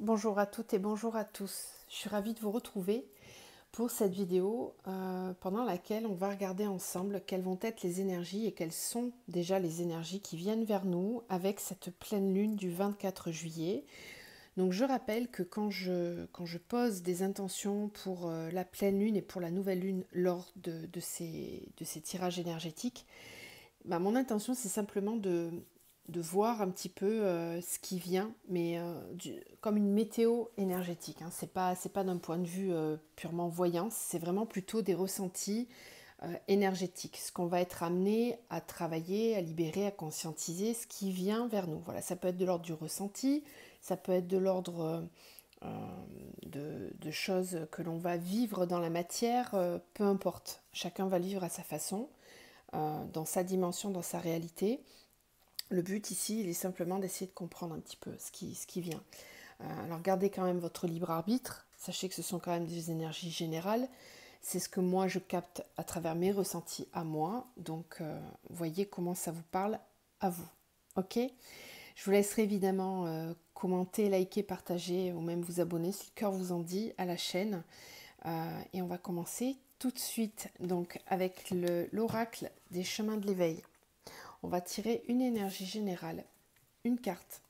Bonjour à toutes et bonjour à tous. Je suis ravie de vous retrouver pour cette vidéo pendant laquelle on va regarder ensemble quelles vont être les énergies et quelles sont déjà les énergies qui viennent vers nous avec cette pleine lune du 24 juillet. Donc je rappelle que quand je pose des intentions pour la pleine lune et pour la nouvelle lune lors de ces tirages énergétiques, mon intention c'est simplement de voir un petit peu ce qui vient, mais comme une météo énergétique. Hein. C'est pas d'un point de vue purement voyance, c'est vraiment plutôt des ressentis énergétiques, ce qu'on va être amené à travailler, à libérer, à conscientiser, ce qui vient vers nous. Voilà, ça peut être de l'ordre du ressenti, ça peut être de l'ordre de choses que l'on va vivre dans la matière, peu importe. Chacun va le vivre à sa façon, dans sa dimension, dans sa réalité. Le but ici, il est simplement d'essayer de comprendre un petit peu ce qui vient. Alors gardez quand même votre libre arbitre. Sachez que ce sont quand même des énergies générales. C'est ce que moi je capte à travers mes ressentis à moi. Donc voyez comment ça vous parle à vous. Ok? Je vous laisserai évidemment commenter, liker, partager ou même vous abonner si le cœur vous en dit à la chaîne. Et on va commencer tout de suite donc avec l'oracle des chemins de l'éveil. On va tirer une énergie générale, une carte,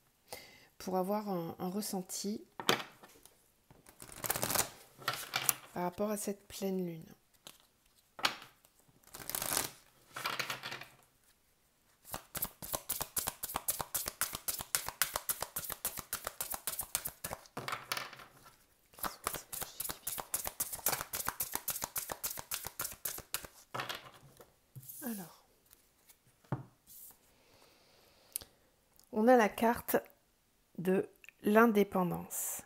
pour avoir un ressenti par rapport à cette pleine lune. Alors, on a la carte de l'indépendance.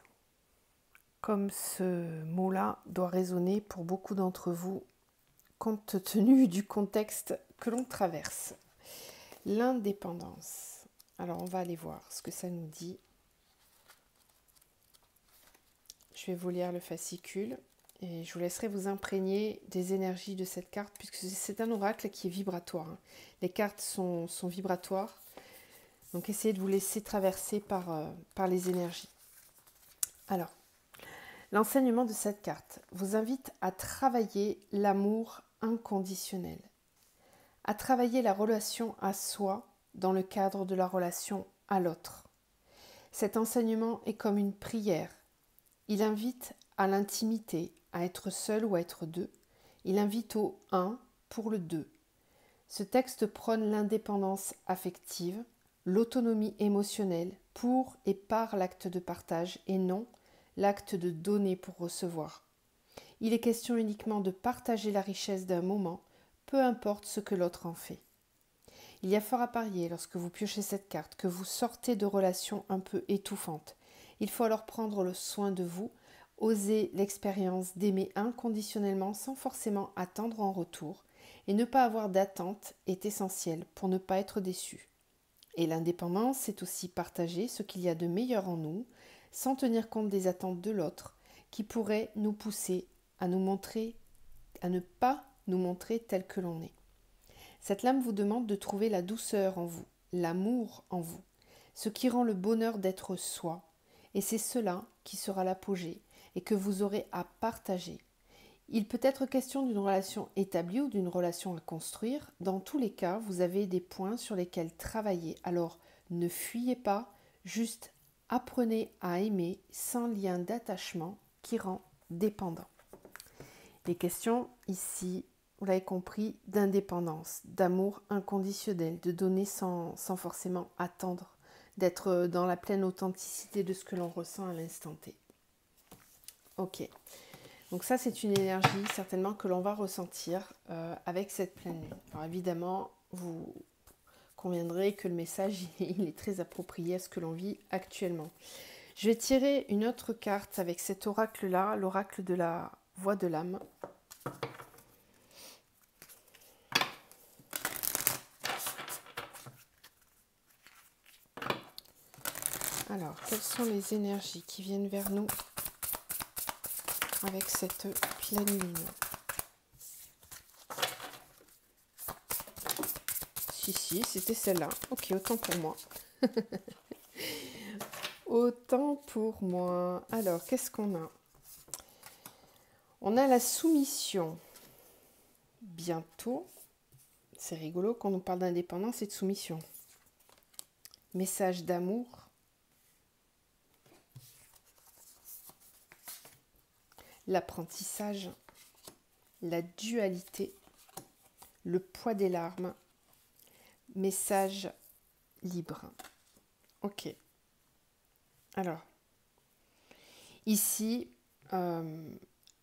Comme ce mot-là doit résonner pour beaucoup d'entre vous, compte tenu du contexte que l'on traverse. L'indépendance. Alors, on va aller voir ce que ça nous dit. Je vais vous lire le fascicule et je vous laisserai vous imprégner des énergies de cette carte puisque c'est un oracle qui est vibratoire. Les cartes sont vibratoires, donc essayez de vous laisser traverser par les énergies. Alors, l'enseignement de cette carte vous invite à travailler l'amour inconditionnel, à travailler la relation à soi dans le cadre de la relation à l'autre. Cet enseignement est comme une prière. Il invite à l'intimité, à être seul ou à être deux. Il invite au un pour le deux. Ce texte prône l'indépendance affective, l'autonomie émotionnelle pour et par l'acte de partage et non l'acte de donner pour recevoir. Il est question uniquement de partager la richesse d'un moment, peu importe ce que l'autre en fait. Il y a fort à parier lorsque vous piochez cette carte que vous sortez de relations un peu étouffantes. Il faut alors prendre le soin de vous, oser l'expérience d'aimer inconditionnellement sans forcément attendre en retour, et ne pas avoir d'attente est essentiel pour ne pas être déçu. Et l'indépendance, c'est aussi partager ce qu'il y a de meilleur en nous, sans tenir compte des attentes de l'autre, qui pourraient nous pousser à ne pas nous montrer tel que l'on est. Cette lame vous demande de trouver la douceur en vous, l'amour en vous, ce qui rend le bonheur d'être soi, et c'est cela qui sera l'apogée et que vous aurez à partager. Il peut être question d'une relation établie ou d'une relation à construire. Dans tous les cas, vous avez des points sur lesquels travailler. Alors, ne fuyez pas, juste apprenez à aimer sans lien d'attachement qui rend dépendant. Les questions ici, vous l'avez compris, d'indépendance, d'amour inconditionnel, de donner sans forcément attendre, d'être dans la pleine authenticité de ce que l'on ressent à l'instant T. Ok. Donc ça, c'est une énergie certainement que l'on va ressentir avec cette pleine lune. Alors évidemment, vous conviendrez que le message, il est très approprié à ce que l'on vit actuellement. Je vais tirer une autre carte avec cet oracle-là, l'oracle de la voix de l'âme. Alors, quelles sont les énergies qui viennent vers nous avec cette pleine lune? Si, c'était celle-là. Ok, autant pour moi. Autant pour moi. Alors, qu'est-ce qu'on a? On a la soumission. Bientôt. C'est rigolo quand on parle d'indépendance et de soumission. Message d'amour. L'apprentissage. La dualité. Le poids des larmes. Message libre. Ok. Alors, ici,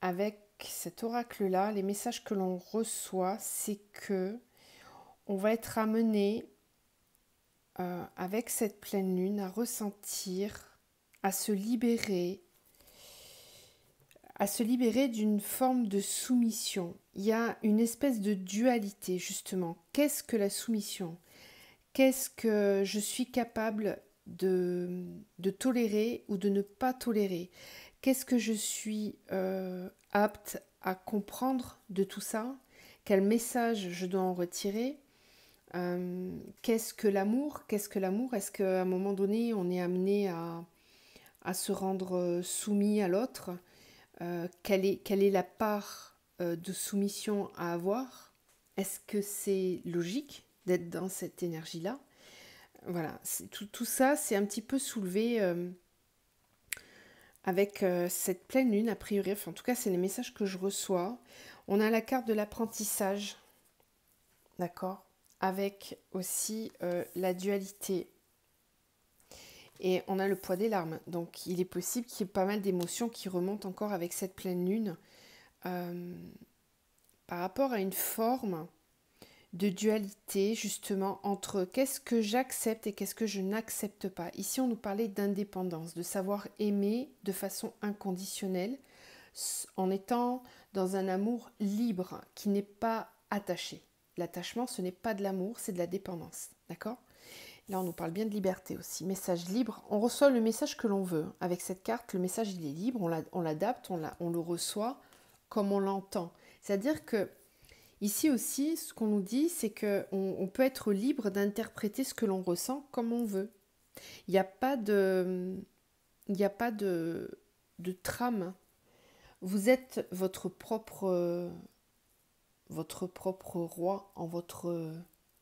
avec cet oracle-là, les messages que l'on reçoit, c'est que on va être amené, avec cette pleine lune, à ressentir, à se libérer d'une forme de soumission. Il y a une espèce de dualité, justement. Qu'est-ce que la soumission? Qu'est-ce que je suis capable de tolérer ou de ne pas tolérer? Qu'est-ce que je suis apte à comprendre de tout ça? Quel message je dois en retirer? Qu'est-ce que l'amour? Qu'est-ce que l'amour? Est-ce qu'à un moment donné, on est amené à se rendre soumis à l'autre? Quelle est la part de soumission à avoir? Est-ce que c'est logique d'être dans cette énergie-là? Voilà, tout ça, c'est un petit peu soulevé avec cette pleine lune, a priori. Enfin, en tout cas, c'est les messages que je reçois. On a la carte de l'apprentissage, d'accord? Avec aussi la dualité. Et on a le poids des larmes. Donc, il est possible qu'il y ait pas mal d'émotions qui remontent encore avec cette pleine lune par rapport à une forme de dualité, justement, entre qu'est-ce que j'accepte et qu'est-ce que je n'accepte pas. Ici, on nous parlait d'indépendance, de savoir aimer de façon inconditionnelle, en étant dans un amour libre, qui n'est pas attaché. L'attachement, ce n'est pas de l'amour, c'est de la dépendance. D'accord ? Là, on nous parle bien de liberté aussi. Message libre. On reçoit le message que l'on veut. Avec cette carte, le message, il est libre. On l'adapte, on le reçoit comme on l'entend. C'est-à-dire que ici aussi, ce qu'on nous dit, c'est qu'on peut être libre d'interpréter ce que l'on ressent comme on veut. Il n'y a pas de trame. Vous êtes votre propre roi en votre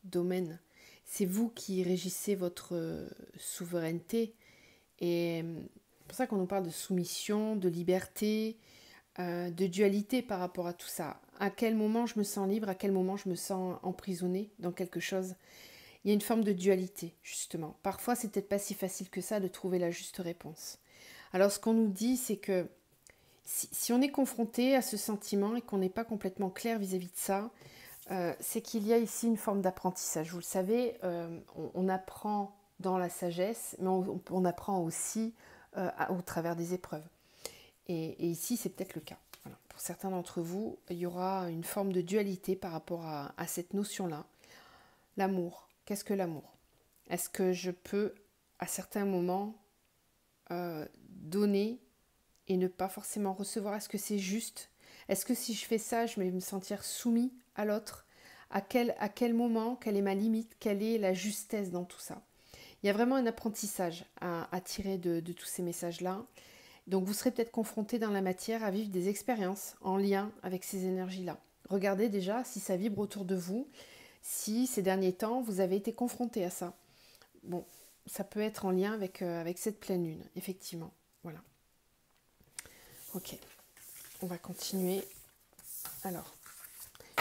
domaine. C'est vous qui régissez votre souveraineté. Et c'est pour ça qu'on nous parle de soumission, de liberté, de dualité par rapport à tout ça. À quel moment je me sens libre, à quel moment je me sens emprisonnée dans quelque chose. Il y a une forme de dualité, justement. Parfois, c'est peut-être pas si facile que ça de trouver la juste réponse. Alors, ce qu'on nous dit, c'est que si on est confronté à ce sentiment et qu'on n'est pas complètement clair vis-à-vis de ça, c'est qu'il y a ici une forme d'apprentissage. Vous le savez, on apprend dans la sagesse, mais on apprend aussi au travers des épreuves. Et ici, c'est peut-être le cas. Voilà. Pour certains d'entre vous, il y aura une forme de dualité par rapport à cette notion-là. L'amour. Qu'est-ce que l'amour? Est-ce que je peux, à certains moments, donner et ne pas forcément recevoir? Est-ce que c'est juste? Est-ce que si je fais ça, je vais me sentir soumis à l'autre? À quel moment? Quelle est ma limite? Quelle est la justesse dans tout ça? Il y a vraiment un apprentissage à tirer de tous ces messages-là. Donc vous serez peut-être confronté dans la matière à vivre des expériences en lien avec ces énergies-là. Regardez déjà si ça vibre autour de vous, si ces derniers temps vous avez été confronté à ça. Bon, ça peut être en lien avec cette pleine lune, effectivement. Voilà. Ok, on va continuer. Alors,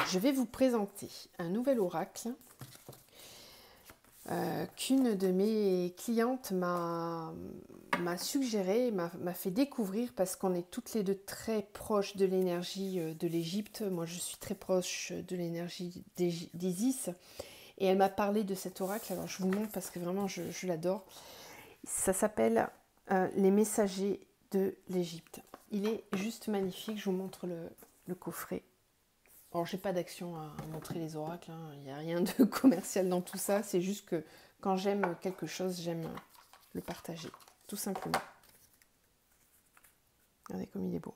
je vais vous présenter un nouvel oracle qu'une de mes clientes m'a suggéré, m'a fait découvrir parce qu'on est toutes les deux très proches de l'énergie de l'Égypte. Moi, je suis très proche de l'énergie d'Isis et elle m'a parlé de cet oracle. Alors, je vous le montre parce que vraiment, je l'adore. Ça s'appelle Les messagers de l'Égypte. Il est juste magnifique. Je vous montre le coffret. Alors, j'ai pas d'action à montrer les oracles, hein. Il n'y a rien de commercial dans tout ça. C'est juste que quand j'aime quelque chose, j'aime le partager, tout simplement. Regardez comme il est beau.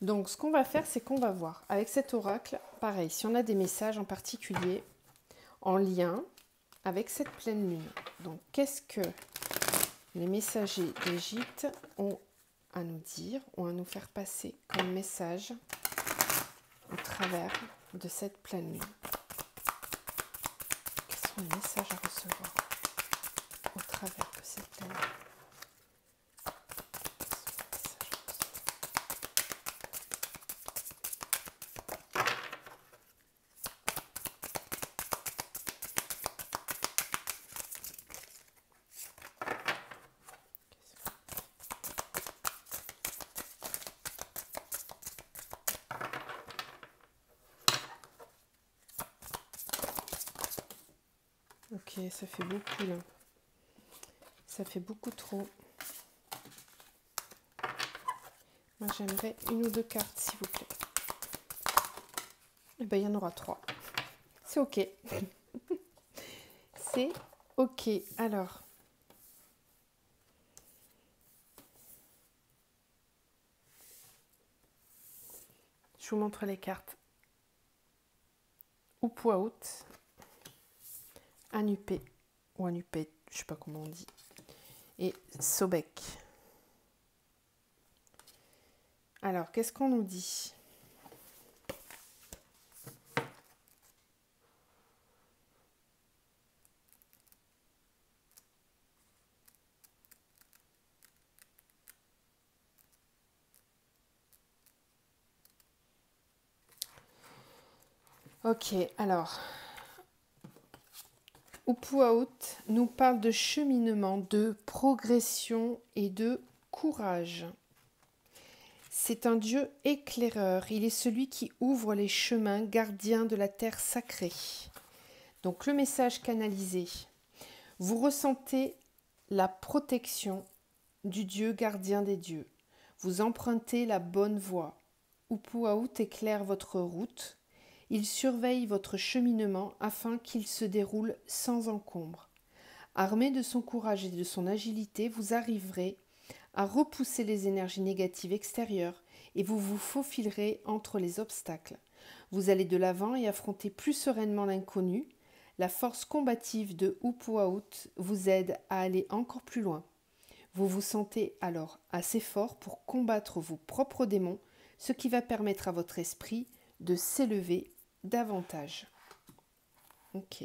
Donc, ce qu'on va faire, c'est qu'on va voir. Avec cet oracle, pareil, si on a des messages en particulier en lien avec cette pleine lune. Donc, qu'est-ce que Les messagers d'Égypte ont à nous dire, ont à nous faire passer comme message au travers de cette pleine lune. Quels sont les messages à recevoir au travers de cette pleine lune? Ok, ça fait beaucoup là. Ça fait beaucoup trop. Moi, j'aimerais une ou deux cartes, s'il vous plaît. Eh bien, il y en aura 3. C'est ok. C'est ok. Alors. Je vous montre les cartes. Upuaut, Anupé, ou Anupé, je ne sais pas comment on dit, et Sobek. Alors, qu'est-ce qu'on nous dit? Ok, alors, Upuaut nous parle de cheminement, de progression et de courage. C'est un Dieu éclaireur, il est celui qui ouvre les chemins, gardien de la terre sacrée. Donc le message canalisé, vous ressentez la protection du Dieu gardien des dieux. Vous empruntez la bonne voie. Upuaut éclaire votre route. Il surveille votre cheminement afin qu'il se déroule sans encombre. Armé de son courage et de son agilité, vous arriverez à repousser les énergies négatives extérieures et vous vous faufilerez entre les obstacles. Vous allez de l'avant et affrontez plus sereinement l'inconnu. La force combative de Upuaut vous aide à aller encore plus loin. Vous vous sentez alors assez fort pour combattre vos propres démons, ce qui va permettre à votre esprit de s'élever davantage. Ok.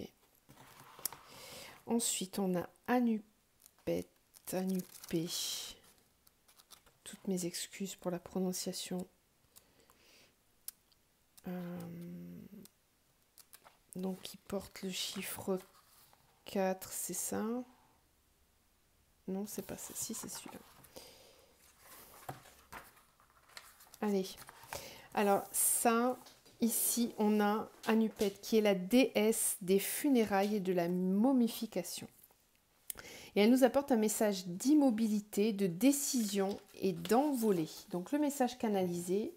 Ensuite, on a Anupé. Toutes mes excuses pour la prononciation. Donc, il porte le chiffre 4, c'est ça? Non, c'est pas ça. Si, c'est celui-là. Allez. Alors, ça, ici, on a Anupé, qui est la déesse des funérailles et de la momification. Et elle nous apporte un message d'immobilité, de décision et d'envolée. Donc, le message canalisé,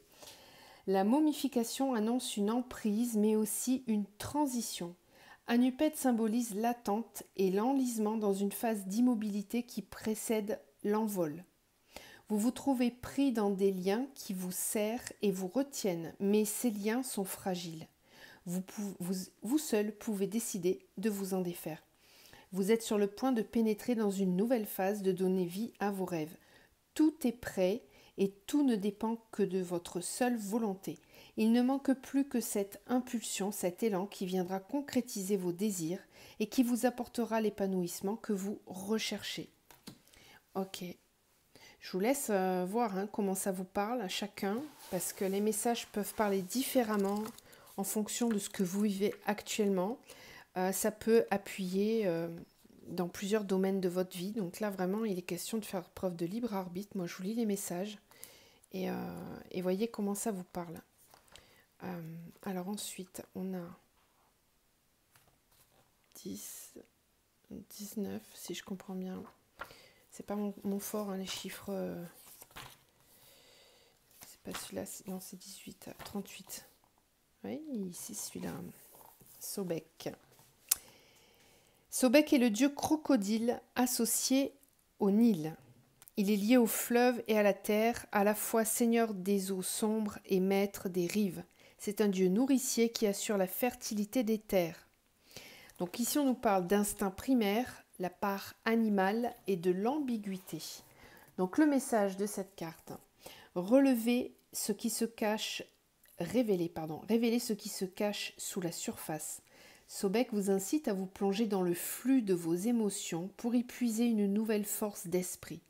la momification annonce une emprise, mais aussi une transition. Anupé symbolise l'attente et l'enlisement dans une phase d'immobilité qui précède l'envol. Vous vous trouvez pris dans des liens qui vous serrent et vous retiennent, mais ces liens sont fragiles. Vous seul pouvez décider de vous en défaire. Vous êtes sur le point de pénétrer dans une nouvelle phase, de donner vie à vos rêves. Tout est prêt et tout ne dépend que de votre seule volonté. Il ne manque plus que cette impulsion, cet élan qui viendra concrétiser vos désirs et qui vous apportera l'épanouissement que vous recherchez. Ok. Je vous laisse voir comment ça vous parle à chacun, parce que les messages peuvent parler différemment en fonction de ce que vous vivez actuellement. Ça peut appuyer dans plusieurs domaines de votre vie. Donc là, vraiment, il est question de faire preuve de libre arbitre. Moi, je vous lis les messages et voyez comment ça vous parle. Alors ensuite, on a 10, 19, si je comprends bien. C'est pas mon fort, les chiffres. C'est pas celui-là, non, c'est 18, 38. Oui, ici, celui-là. Sobek. Sobek est le dieu crocodile associé au Nil. Il est lié au fleuve et à la terre, à la fois seigneur des eaux sombres et maître des rives. C'est un dieu nourricier qui assure la fertilité des terres. Donc ici, on nous parle d'instinct primaire, la part animale et de l'ambiguïté. Donc le message de cette carte, révélez ce qui se cache sous la surface. Sobek vous incite à vous plonger dans le flux de vos émotions pour y puiser une nouvelle force d'esprit.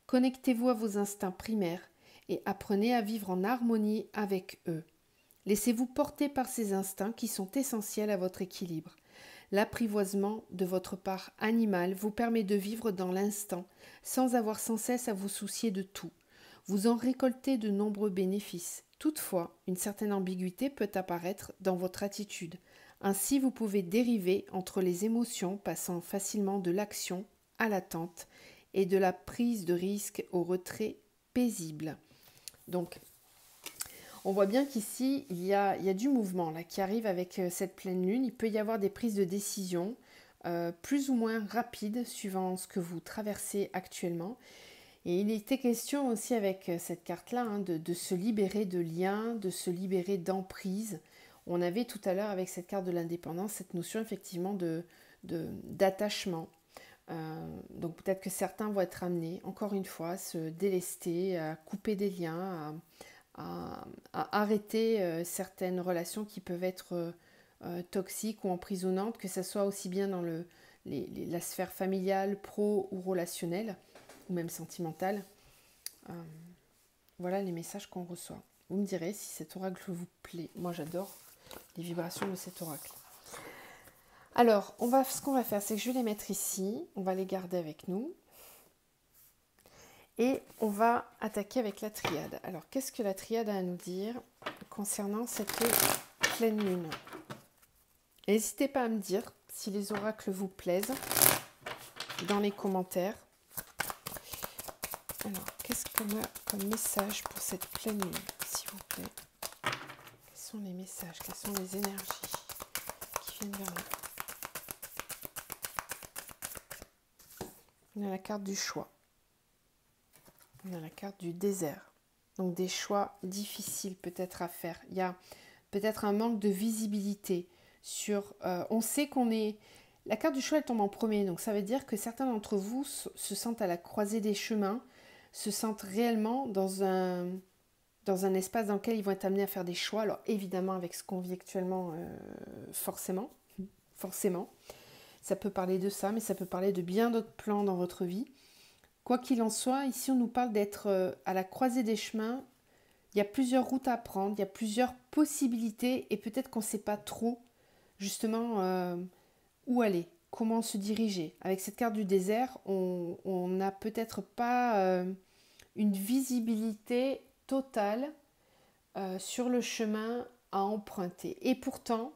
Connectez-vous à vos instincts primaires et apprenez à vivre en harmonie avec eux. Laissez-vous porter par ces instincts qui sont essentiels à votre équilibre. L'apprivoisement de votre part animale vous permet de vivre dans l'instant sans avoir sans cesse à vous soucier de tout. Vous en récoltez de nombreux bénéfices. Toutefois, une certaine ambiguïté peut apparaître dans votre attitude. Ainsi, vous pouvez dériver entre les émotions passant facilement de l'action à l'attente et de la prise de risque au retrait paisible. Donc, on voit bien qu'ici, il y a du mouvement là, qui arrive avec cette pleine lune. Il peut y avoir des prises de décision plus ou moins rapides suivant ce que vous traversez actuellement. Et il était question aussi avec cette carte-là de se libérer de liens, de se libérer d'emprise. On avait tout à l'heure avec cette carte de l'indépendance cette notion effectivement d'attachement. Donc peut-être que certains vont être amenés, encore une fois, à se délester, à couper des liens, à arrêter certaines relations qui peuvent être toxiques ou emprisonnantes, que ce soit aussi bien dans la sphère familiale, pro ou relationnelle, ou même sentimentale. Voilà les messages qu'on reçoit. Vous me direz si cet oracle vous plaît. Moi j'adore les vibrations de cet oracle. Alors, ce qu'on va faire, c'est que je vais les mettre ici. On va les garder avec nous. Et on va attaquer avec la triade. Alors, qu'est-ce que la triade a à nous dire concernant cette pleine lune? N'hésitez pas à me dire si les oracles vous plaisent dans les commentaires. Alors, qu'est-ce qu'on a comme message pour cette pleine lune, s'il vous plaît? Quels sont les messages? Quelles sont les énergies qui viennent vers nous? On a la carte du choix. On a la carte du désert. Donc des choix difficiles peut-être à faire. Il y a peut-être un manque de visibilité sur... on sait qu'on est... La carte du choix, elle tombe en premier. Donc ça veut dire que certains d'entre vous se sentent à la croisée des chemins, se sentent réellement dans un espace dans lequel ils vont être amenés à faire des choix. Alors évidemment, avec ce qu'on vit actuellement, forcément. Ça peut parler de ça, mais ça peut parler de bien d'autres plans dans votre vie. Quoi qu'il en soit, ici on nous parle d'être à la croisée des chemins. Il y a plusieurs routes à prendre, il y a plusieurs possibilités et peut-être qu'on ne sait pas trop justement où aller, comment se diriger. Avec cette carte du désert, on n'a peut-être pas une visibilité totale sur le chemin à emprunter. Et pourtant,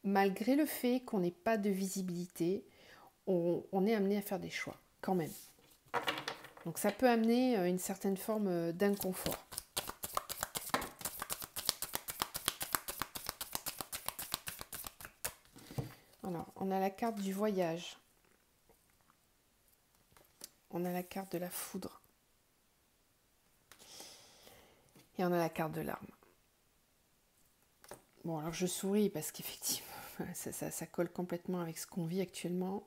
malgré le fait qu'on n'ait pas de visibilité, on est amené à faire des choix quand même. Donc ça peut amener une certaine forme d'inconfort. Alors, on a la carte du voyage. On a la carte de la foudre. Et on a la carte de l'arme. Bon, alors je souris parce qu'effectivement, ça colle complètement avec ce qu'on vit actuellement.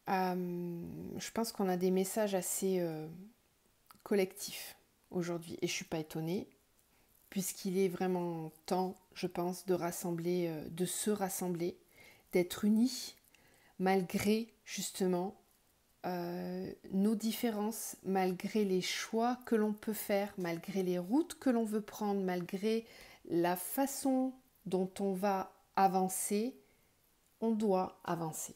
Je pense qu'on a des messages assez collectifs aujourd'hui. Et je ne suis pas étonnée, puisqu'il est vraiment temps, je pense, de se rassembler, d'être unis, malgré justement nos différences, malgré les choix que l'on peut faire, malgré les routes que l'on veut prendre, malgré la façon dont on va avancer, on doit avancer.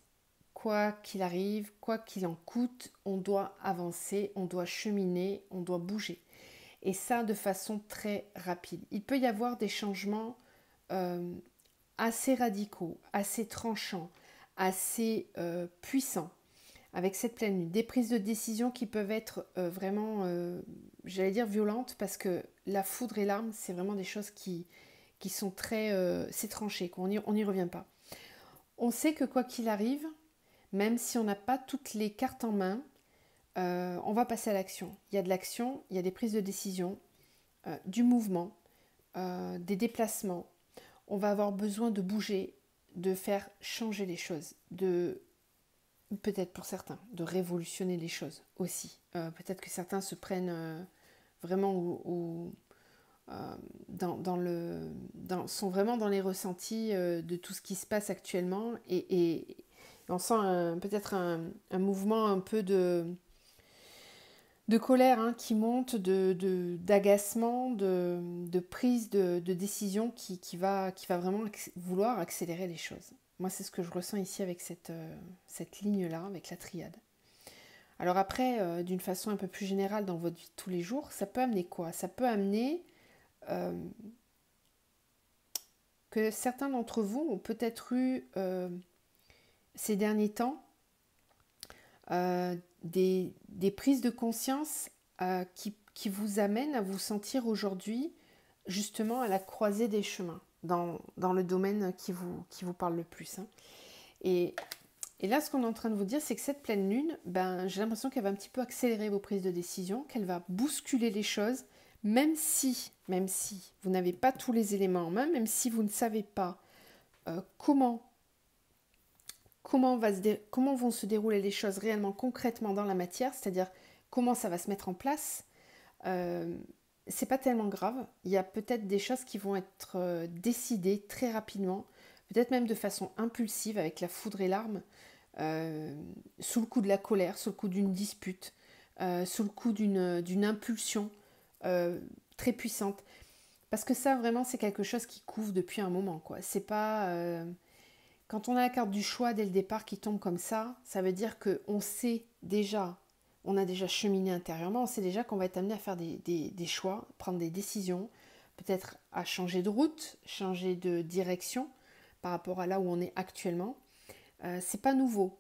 Quoi qu'il arrive, quoi qu'il en coûte, on doit avancer, on doit cheminer, on doit bouger. Et ça de façon très rapide. Il peut y avoir des changements assez radicaux, assez tranchants, assez puissants avec cette pleine lune. Des prises de décision qui peuvent être vraiment, j'allais dire violentes, parce que la foudre et l'arme, c'est vraiment des choses qui sont très... c'est tranché, on n'y revient pas. On sait que quoi qu'il arrive, même si on n'a pas toutes les cartes en main, on va passer à l'action. Il y a de l'action, il y a des prises de décision, du mouvement, des déplacements. On va avoir besoin de bouger, de faire changer les choses, de peut-être pour certains, de révolutionner les choses aussi. Peut-être que certains se prennent vraiment sont vraiment dans les ressentis de tout ce qui se passe actuellement et on sent peut-être un mouvement un peu de colère hein, qui monte, d'agacement, de prise de décision qui va vraiment vouloir accélérer les choses. Moi, c'est ce que je ressens ici avec cette ligne-là, avec la triade. Alors après, d'une façon un peu plus générale dans votre vie de tous les jours, ça peut amener quoi? Ça peut amener euh, que certains d'entre vous ont peut-être eu ces derniers temps des prises de conscience qui vous amènent à vous sentir aujourd'hui justement à la croisée des chemins dans le domaine qui vous parle le plus. Hein. Et là, ce qu'on est en train de vous dire, c'est que cette pleine lune, j'ai l'impression qu'elle va un petit peu accélérer vos prises de décision, qu'elle va bousculer les choses, même si vous n'avez pas tous les éléments en main, même si vous ne savez pas comment vont se dérouler les choses réellement concrètement dans la matière, c'est-à-dire comment ça va se mettre en place, c'est pas tellement grave. Il y a peut-être des choses qui vont être décidées très rapidement, peut-être même de façon impulsive avec la foudre et l'arme, sous le coup de la colère, sous le coup d'une dispute, sous le coup d'une impulsion très puissante. Parce que ça, vraiment, c'est quelque chose qui couve depuis un moment, quoi. C'est pas... Quand on a la carte du choix dès le départ qui tombe comme ça veut dire qu'on sait déjà, on a déjà cheminé intérieurement, on sait déjà qu'on va être amené à faire des choix, prendre des décisions, peut-être à changer de route, changer de direction par rapport à là où on est actuellement. C'est pas nouveau.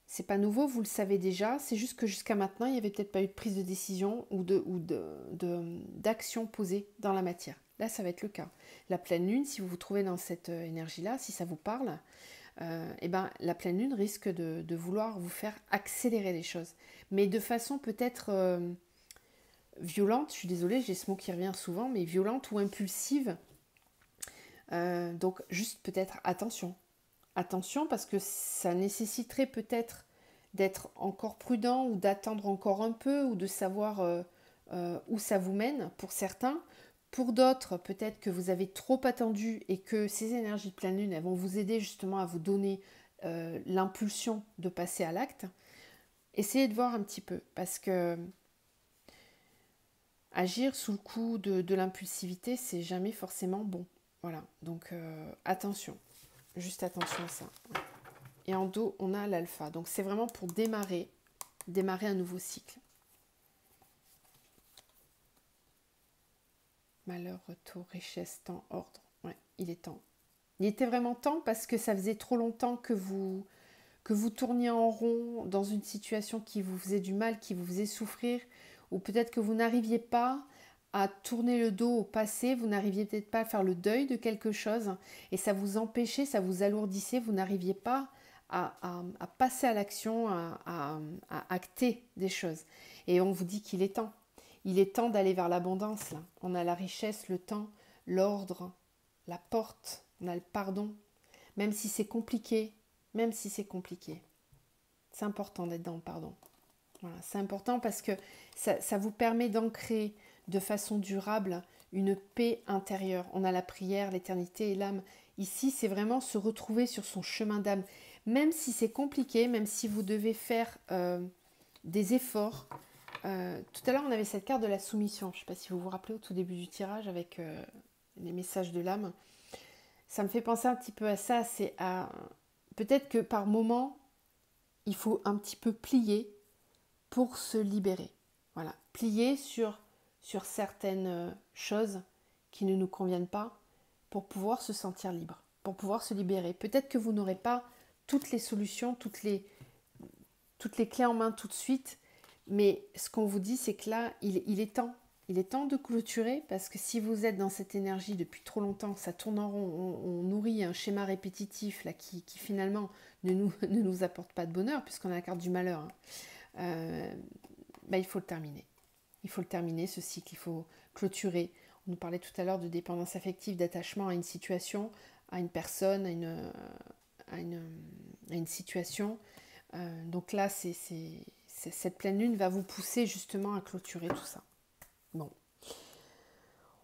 C'est pas nouveau, vous le savez déjà, c'est juste que jusqu'à maintenant, il n'y avait peut-être pas eu de prise de décision ou d'action posée dans la matière. Là, ça va être le cas. La pleine lune, si vous vous trouvez dans cette énergie-là, si ça vous parle, la pleine lune risque de vouloir vous faire accélérer les choses. Mais de façon peut-être violente, je suis désolée, j'ai ce mot qui revient souvent, mais violente ou impulsive. Donc juste peut-être attention. Attention parce que ça nécessiterait peut-être d'être encore prudent ou d'attendre encore un peu ou de savoir où ça vous mène pour certains. Pour d'autres, peut-être que vous avez trop attendu et que ces énergies de pleine lune elles vont vous aider justement à vous donner l'impulsion de passer à l'acte. Essayez de voir un petit peu parce que agir sous le coup de l'impulsivité, c'est jamais forcément bon. Voilà, donc attention, juste attention à ça. Ouais. Et en dos, on a l'alpha. Donc c'est vraiment pour démarrer un nouveau cycle. Malheur, retour, richesse, temps, ordre. Ouais, il est temps. Il était vraiment temps parce que ça faisait trop longtemps que vous tourniez en rond dans une situation qui vous faisait du mal, qui vous faisait souffrir, ou peut-être que vous n'arriviez pas à tourner le dos au passé, vous n'arriviez peut-être pas à faire le deuil de quelque chose, et ça vous empêchait, ça vous alourdissait, vous n'arriviez pas à passer à l'action, à acter des choses. Et on vous dit qu'il est temps. Il est temps d'aller vers l'abondance. Là. On a la richesse, le temps, l'ordre, la porte, on a le pardon. Même si c'est compliqué, c'est important d'être dans le pardon. Voilà, c'est important parce que ça vous permet d'ancrer de façon durable une paix intérieure. On a la prière, l'éternité et l'âme. Ici, c'est vraiment se retrouver sur son chemin d'âme. Même si c'est compliqué, même si vous devez faire des efforts. Tout à l'heure, on avait cette carte de la soumission. Je ne sais pas si vous vous rappelez au tout début du tirage avec les messages de l'âme. Ça me fait penser un petit peu à ça. C'est à peut-être que par moment, il faut un petit peu plier pour se libérer. Voilà, plier sur certaines choses qui ne nous conviennent pas pour pouvoir se sentir libre, pour pouvoir se libérer. Peut-être que vous n'aurez pas toutes les solutions, toutes les clés en main tout de suite, mais ce qu'on vous dit, c'est que là, il est temps. Il est temps de clôturer parce que si vous êtes dans cette énergie depuis trop longtemps, ça tourne en rond, on nourrit un schéma répétitif là, qui finalement ne nous apporte pas de bonheur puisqu'on a la carte du malheur. Hein. Il faut le terminer. Il faut le terminer, ce cycle, il faut clôturer. On nous parlait tout à l'heure de dépendance affective, d'attachement à une situation, à une personne, à une situation. Donc là, cette pleine lune va vous pousser justement à clôturer tout ça. Bon.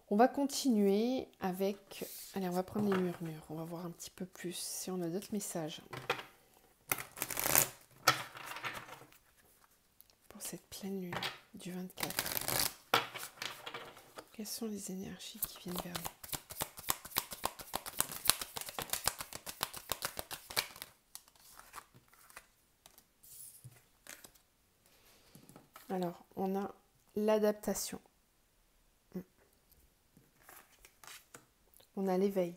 On va continuer avec... Allez, on va prendre les murmures. On va voir un petit peu plus si on a d'autres messages. Pour cette pleine lune du 24. Quelles sont les énergies qui viennent vers nous? Alors, on a l'adaptation. On a l'éveil.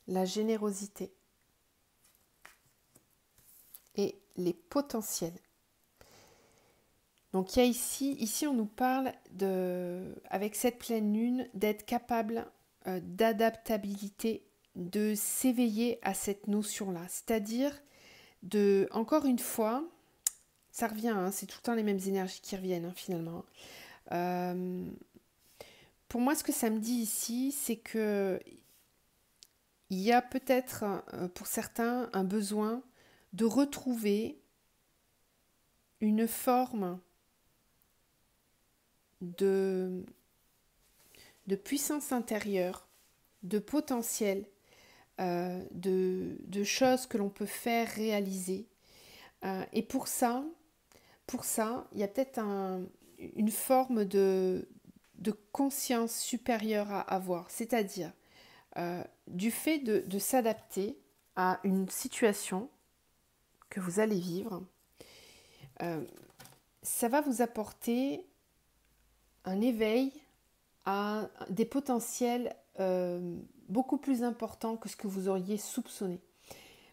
La générosité. Et les potentiels. Donc, il y a ici on nous parle, avec cette pleine lune, d'être capable d'adaptabilité, de s'éveiller à cette notion-là. C'est-à-dire, encore une fois, ça revient, hein, c'est tout le temps les mêmes énergies qui reviennent, hein, finalement. Pour moi, ce que ça me dit ici, c'est que il y a peut-être, pour certains, un besoin de retrouver une forme de puissance intérieure, de potentiel, de choses que l'on peut faire réaliser. Et pour ça, il y a peut-être une forme de conscience supérieure à avoir, c'est-à-dire du fait de s'adapter à une situation que vous allez vivre, ça va vous apporter un éveil à des potentiels beaucoup plus importants que ce que vous auriez soupçonné.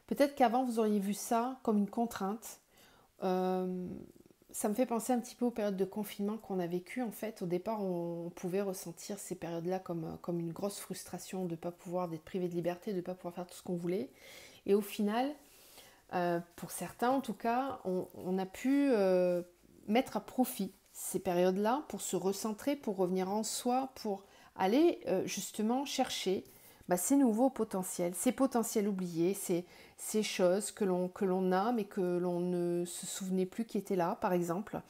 Peut-être qu'avant, vous auriez vu ça comme une contrainte. Ça me fait penser un petit peu aux périodes de confinement qu'on a vécues. En fait, au départ, on pouvait ressentir ces périodes-là comme une grosse frustration de ne pas pouvoir, d'être privé de liberté, de ne pas pouvoir faire tout ce qu'on voulait. Et au final, pour certains en tout cas, on a pu mettre à profit ces périodes-là pour se recentrer, pour revenir en soi, pour aller justement chercher ces nouveaux potentiels, ces potentiels oubliés, ces choses que l'on a mais que l'on ne se souvenait plus qui étaient là, par exemple,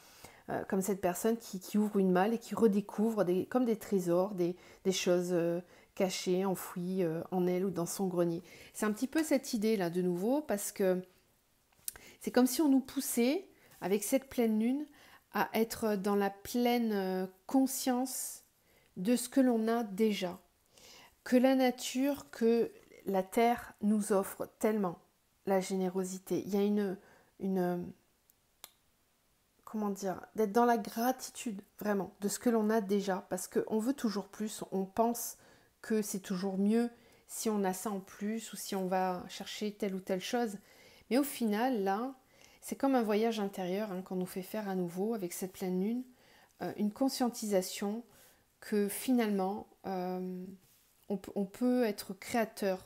comme cette personne qui ouvre une malle et qui redécouvre comme des trésors, des choses cachées, enfouies en elle ou dans son grenier. C'est un petit peu cette idée-là de nouveau, parce que c'est comme si on nous poussait, avec cette pleine lune, à être dans la pleine conscience de ce que l'on a déjà. Que la nature, que la terre nous offre tellement la générosité. Il y a une comment dire, d'être dans la gratitude vraiment de ce que l'on a déjà, parce qu'on veut toujours plus, on pense que c'est toujours mieux si on a ça en plus ou si on va chercher telle ou telle chose. Mais au final, là, c'est comme un voyage intérieur qu'on nous fait faire à nouveau avec cette pleine lune, une conscientisation que finalement, on peut être créateur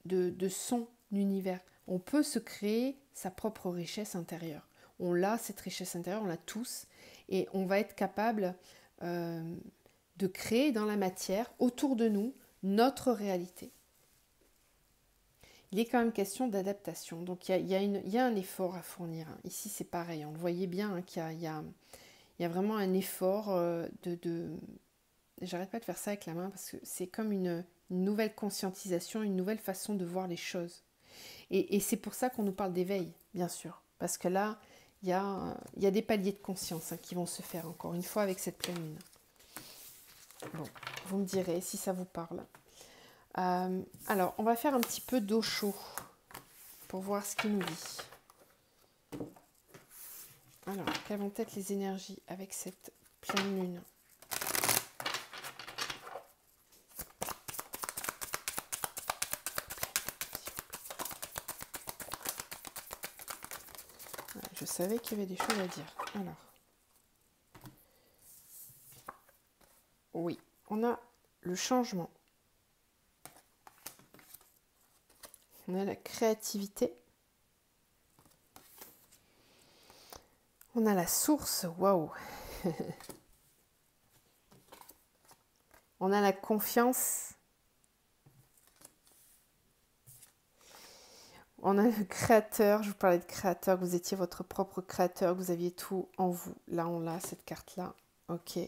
de son univers. On peut se créer sa propre richesse intérieure. On l'a, cette richesse intérieure, on l'a tous, et on va être capable de créer dans la matière, autour de nous, notre réalité. Il est quand même question d'adaptation, donc il y a un effort à fournir. Ici, c'est pareil, on le voyait bien qu'il y a vraiment un effort J'arrête pas de faire ça avec la main parce que c'est comme une nouvelle conscientisation, une nouvelle façon de voir les choses. Et c'est pour ça qu'on nous parle d'éveil, bien sûr, parce que là, il y a des paliers de conscience qui vont se faire encore une fois avec cette pleine lune. Bon, vous me direz si ça vous parle. Alors, on va faire un petit peu d'eau chaude pour voir ce qu'il nous dit. Alors, quelles vont être les énergies avec cette pleine lune? Je savais qu'il y avait des choses à dire. Alors, oui, on a le changement. On a la créativité. On a la source. Waouh. On a la confiance. On a le créateur, je vous parlais de créateur, que vous étiez votre propre créateur, que vous aviez tout en vous. Là, on a cette carte-là. Ok.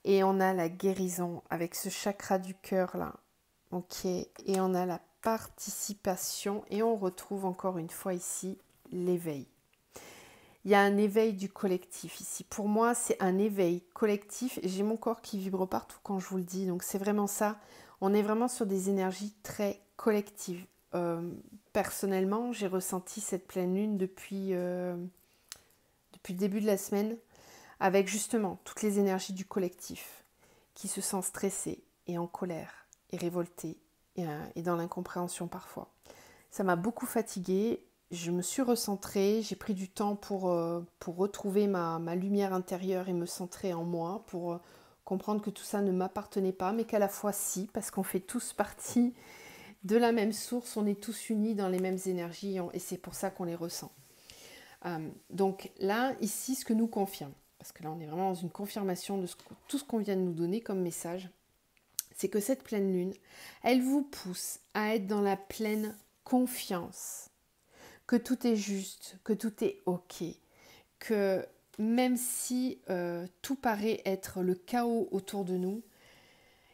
Et on a la guérison avec ce chakra du cœur là. Ok. Et on a la participation et on retrouve encore une fois ici l'éveil. Il y a un éveil du collectif ici. Pour moi, c'est un éveil collectif. J'ai mon corps qui vibre partout quand je vous le dis. Donc c'est vraiment ça. On est vraiment sur des énergies très collectives. Personnellement, j'ai ressenti cette pleine lune depuis le début de la semaine, avec justement toutes les énergies du collectif qui se sent stressé et en colère et révolté et dans l'incompréhension parfois. Ça m'a beaucoup fatiguée, je me suis recentrée, j'ai pris du temps pour retrouver ma lumière intérieure et me centrer en moi, pour comprendre que tout ça ne m'appartenait pas, mais qu'à la fois si, parce qu'on fait tous partie de la même source, on est tous unis dans les mêmes énergies et c'est pour ça qu'on les ressent. Donc là, ici, ce que nous confirme, parce que là on est vraiment dans une confirmation de tout ce qu'on vient de nous donner comme message, c'est que cette pleine lune, elle vous pousse à être dans la pleine confiance, que tout est juste, que tout est ok, que même si tout paraît être le chaos autour de nous,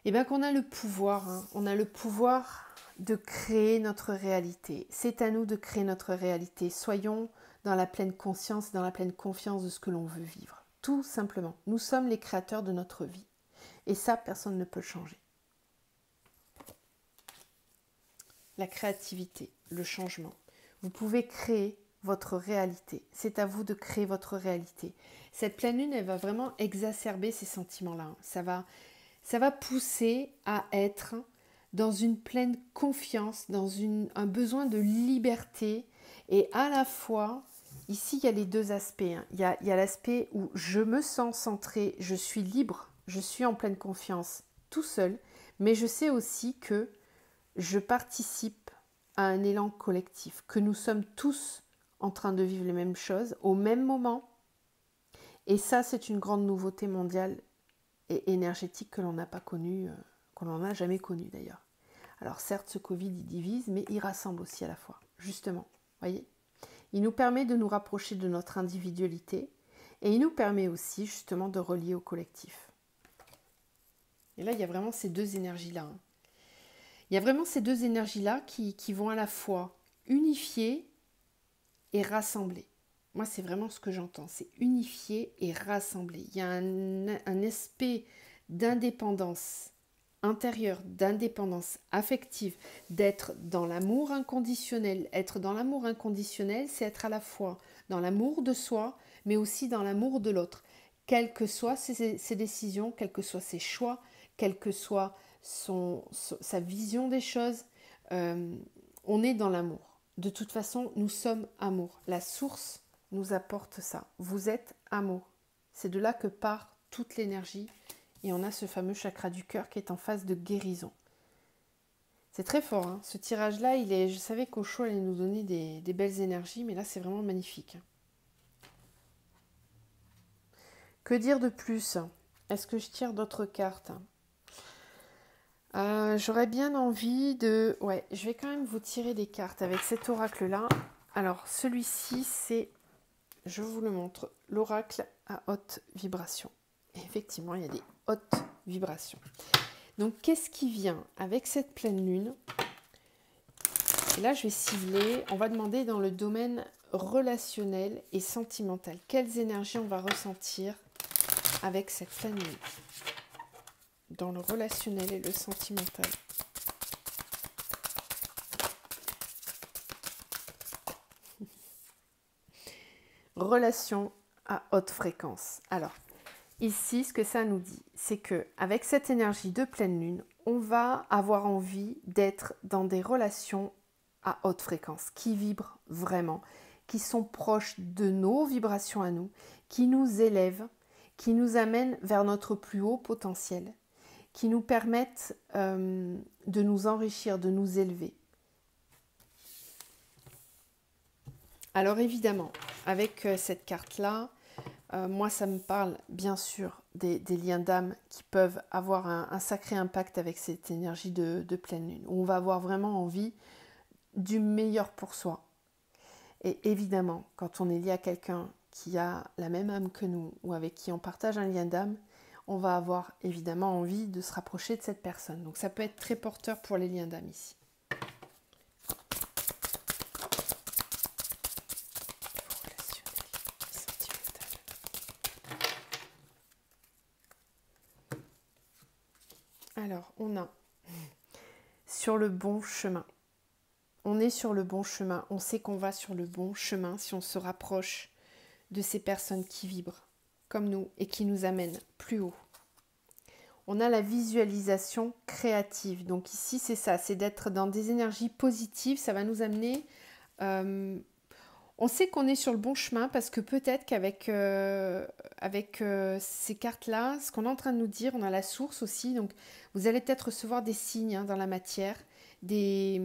et bien qu'on a le pouvoir, on a le pouvoir de créer notre réalité. C'est à nous de créer notre réalité. Soyons dans la pleine conscience, dans la pleine confiance de ce que l'on veut vivre. Tout simplement. Nous sommes les créateurs de notre vie. Et ça, personne ne peut le changer. La créativité, le changement. Vous pouvez créer votre réalité. C'est à vous de créer votre réalité. Cette pleine lune, elle va vraiment exacerber ces sentiments-là. Ça va pousser à être dans une pleine confiance, dans un besoin de liberté. Et à la fois, ici, il y a les deux aspects. Il y a l'aspect où je me sens centrée, je suis libre, je suis en pleine confiance tout seul. Mais je sais aussi que je participe à un élan collectif, que nous sommes tous en train de vivre les mêmes choses au même moment. Et ça, c'est une grande nouveauté mondiale et énergétique que l'on n'a pas connue, qu'on n'en a jamais connue d'ailleurs. Alors certes, ce Covid, il divise, mais il rassemble aussi à la fois, justement. Voyez, il nous permet de nous rapprocher de notre individualité et il nous permet aussi justement de relier au collectif. Et là, il y a vraiment ces deux énergies-là. Il y a vraiment ces deux énergies-là qui vont à la fois unifier et rassembler. Moi, c'est vraiment ce que j'entends, c'est unifier et rassembler. Il y a un aspect d'indépendance intérieure, d'indépendance affective, d'être dans l'amour inconditionnel. Être dans l'amour inconditionnel, c'est être à la fois dans l'amour de soi, mais aussi dans l'amour de l'autre. Quelles que soient ses décisions, quels que soient ses choix, quelle que soit sa vision des choses, on est dans l'amour. De toute façon, nous sommes amour. La source nous apporte ça. Vous êtes amour. C'est de là que part toute l'énergie. Et on a ce fameux chakra du cœur qui est en phase de guérison. C'est très fort. Hein. Ce tirage-là, je savais qu'Osho allait nous donner des belles énergies, mais là, c'est vraiment magnifique. Que dire de plus? Est-ce que je tire d'autres cartes? J'aurais bien envie de... Ouais, je vais quand même vous tirer des cartes avec cet oracle-là. Alors, celui-ci, c'est... Je vous le montre. L'oracle à haute vibration. Et effectivement, il y a des hautes vibrations. Donc, qu'est-ce qui vient avec cette pleine lune? Et là, je vais cibler. On va demander dans le domaine relationnel et sentimental. Quelles énergies on va ressentir avec cette pleine lune? Dans le relationnel et le sentimental. Relation à haute fréquence. Alors, ici, ce que ça nous dit, c'est que avec cette énergie de pleine lune, on va avoir envie d'être dans des relations à haute fréquence, qui vibrent vraiment, qui sont proches de nos vibrations à nous, qui nous élèvent, qui nous amènent vers notre plus haut potentiel, qui nous permettent de nous enrichir, de nous élever. Alors évidemment, avec cette carte-là, moi ça me parle bien sûr des liens d'âme qui peuvent avoir un sacré impact avec cette énergie de pleine lune. Où on va avoir vraiment envie du meilleur pour soi. Et évidemment, quand on est lié à quelqu'un qui a la même âme que nous ou avec qui on partage un lien d'âme, on va avoir évidemment envie de se rapprocher de cette personne. Donc ça peut être très porteur pour les liens d'âme ici. Alors, on a sur le bon chemin. On est sur le bon chemin. On sait qu'on va sur le bon chemin si on se rapproche de ces personnes qui vibrent comme nous et qui nous amènent plus haut. On a la visualisation créative. Donc ici, c'est ça, c'est d'être dans des énergies positives. Ça va nous amener... on sait qu'on est sur le bon chemin parce que peut-être qu'avec ces cartes-là, ce qu'on est en train de nous dire, on a la source aussi. Donc vous allez peut-être recevoir des signes dans la matière, des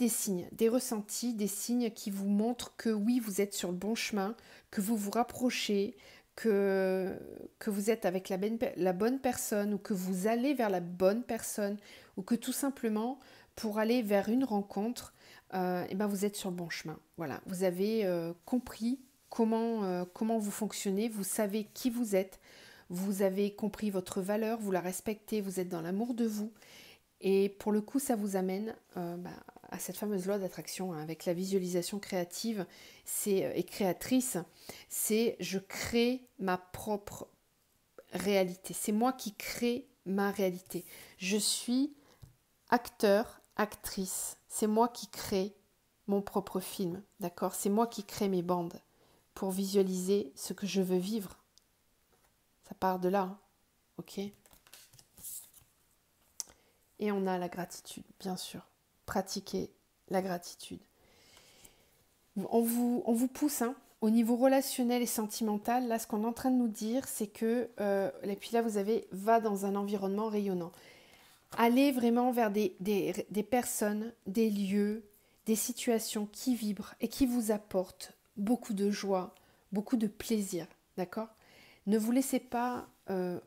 signes, des ressentis, des signes qui vous montrent que oui, vous êtes sur le bon chemin, que vous vous rapprochez, que vous êtes avec la bonne personne ou que vous allez vers la bonne personne ou que tout simplement, pour aller vers une rencontre, vous êtes sur le bon chemin. Voilà, vous avez compris comment vous fonctionnez, vous savez qui vous êtes, vous avez compris votre valeur, vous la respectez, vous êtes dans l'amour de vous. Et pour le coup, ça vous amène à cette fameuse loi d'attraction, hein, avec la visualisation créative et créatrice. C'est je crée ma propre réalité. C'est moi qui crée ma réalité. Je suis acteur, actrice. C'est moi qui crée mon propre film. D'accord ? C'est moi qui crée mes bandes pour visualiser ce que je veux vivre. Ça part de là. Hein, ok ? Et on a la gratitude, bien sûr. Pratiquez la gratitude. On vous pousse, hein, au niveau relationnel et sentimental. Là, ce qu'on est en train de nous dire, c'est que... et puis là, vous avez « va dans un environnement rayonnant ». Allez vraiment vers des personnes, des lieux, des situations qui vibrent et qui vous apportent beaucoup de joie, beaucoup de plaisir. D'accord ? Ne vous laissez pas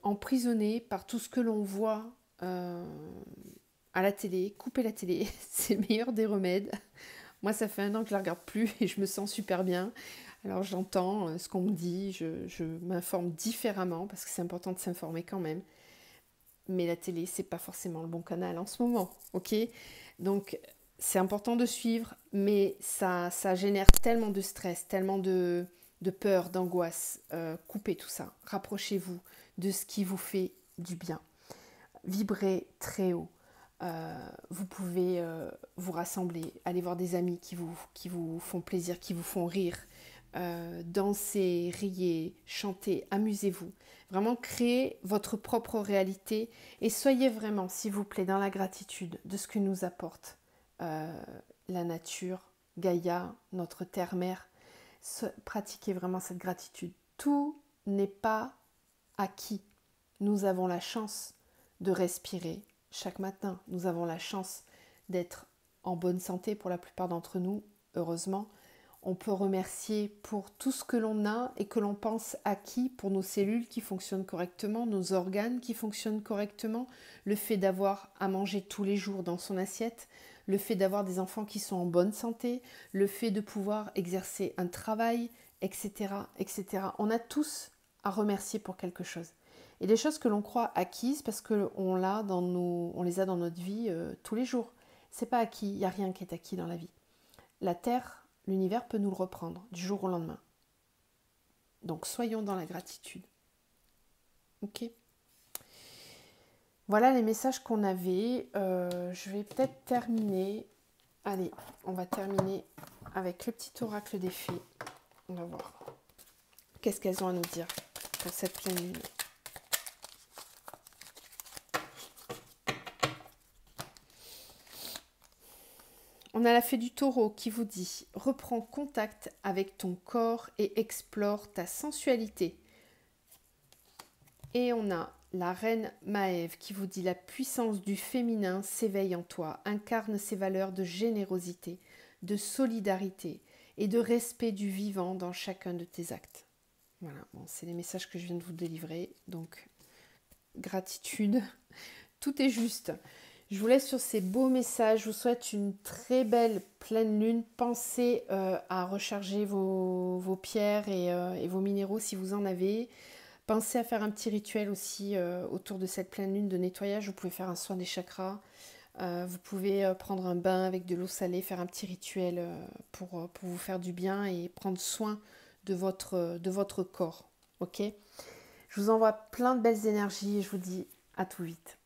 emprisonner par tout ce que l'on voit à la télé. Coupez la télé, c'est le meilleur des remèdes. Moi, ça fait 1 an que je la regarde plus et je me sens super bien. Alors j'entends ce qu'on me dit, je m'informe différemment parce que c'est important de s'informer quand même. Mais la télé, c'est pas forcément le bon canal en ce moment, ok ? Donc c'est important de suivre, mais ça génère tellement de stress, tellement de peur, d'angoisse. Coupez tout ça, rapprochez-vous de ce qui vous fait du bien. Vibrez très haut. Vous pouvez vous rassembler, aller voir des amis qui vous font plaisir, qui vous font rire, dansez, riez, chantez, amusez-vous. Vraiment créez votre propre réalité et soyez vraiment, s'il vous plaît, dans la gratitude de ce que nous apporte la nature, Gaïa, notre terre-mère. Pratiquez vraiment cette gratitude. Tout n'est pas acquis. Nous avons la chance de respirer chaque matin. Nous avons la chance d'être en bonne santé pour la plupart d'entre nous, heureusement. On peut remercier pour tout ce que l'on a et que l'on pense acquis, pour nos cellules qui fonctionnent correctement, nos organes qui fonctionnent correctement, le fait d'avoir à manger tous les jours dans son assiette, le fait d'avoir des enfants qui sont en bonne santé, le fait de pouvoir exercer un travail, etc., etc. On a tous à remercier pour quelque chose. Et des choses que l'on croit acquises parce qu'on les a dans notre vie tous les jours. C'est pas acquis, il n'y a rien qui est acquis dans la vie. La Terre, l'univers peut nous le reprendre du jour au lendemain. Donc soyons dans la gratitude. Ok ? Voilà les messages qu'on avait. Je vais peut-être terminer. Allez, on va terminer avec le petit oracle des fées. On va voir. Qu'est-ce qu'elles ont à nous dire pour cette pleine lune ? On a la fée du taureau qui vous dit « Reprends contact avec ton corps et explore ta sensualité ». Et on a la reine Maève qui vous dit « La puissance du féminin s'éveille en toi, incarne ses valeurs de générosité, de solidarité et de respect du vivant dans chacun de tes actes ». Voilà, bon, c'est les messages que je viens de vous délivrer, donc gratitude, tout est juste. Je vous laisse sur ces beaux messages. Je vous souhaite une très belle pleine lune. Pensez à recharger vos pierres et vos minéraux si vous en avez. Pensez à faire un petit rituel aussi autour de cette pleine lune de nettoyage. Vous pouvez faire un soin des chakras. Vous pouvez prendre un bain avec de l'eau salée, faire un petit rituel pour vous faire du bien et prendre soin de votre corps. Ok? Je vous envoie plein de belles énergies et je vous dis à tout vite.